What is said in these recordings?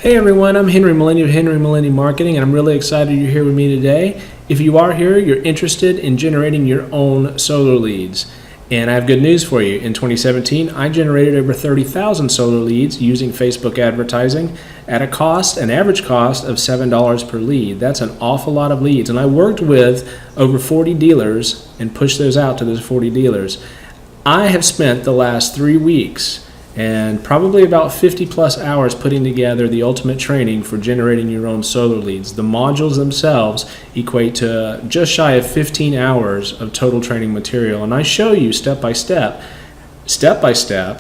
Hey everyone, I'm Henry Millennium of Henry Millennium Marketing, and I'm really excited you're here with me today. If you are here, you're interested in generating your own solar leads. And I have good news for you. In 2017, I generated over 30,000 solar leads using Facebook advertising at an average cost of $7 per lead. That's an awful lot of leads. And I worked with over 40 dealers and pushed those out to those 40 dealers. I have spent the last 3 weeks and probably about 50 plus hours putting together the ultimate training for generating your own solar leads. The modules themselves equate to just shy of 15 hours of total training material, and I show you step by step, the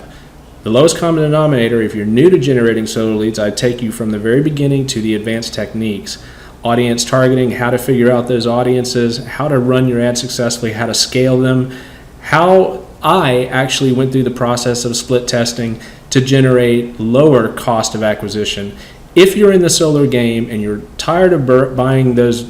lowest common denominator. If you're new to generating solar leads, I take you from the very beginning to the advanced techniques. Audience targeting, how to figure out those audiences, how to run your ads successfully, how to scale them, how I actually went through the process of split testing to generate lower cost of acquisition. If you're in the solar game and you're tired of buying those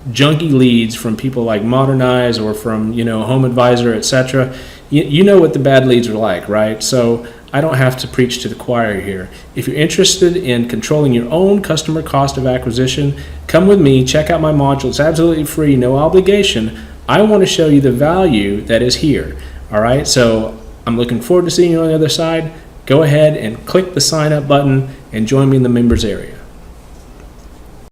junky leads from people like Modernize or from Home Advisor, etc., you know what the bad leads are like, right? So I don't have to preach to the choir here. If you're interested in controlling your own customer cost of acquisition, come with me, check out my module. It's absolutely free, no obligation. I want to show you the value that is here. All right, so I'm looking forward to seeing you on the other side. Go ahead and click the sign up button and join me in the members area.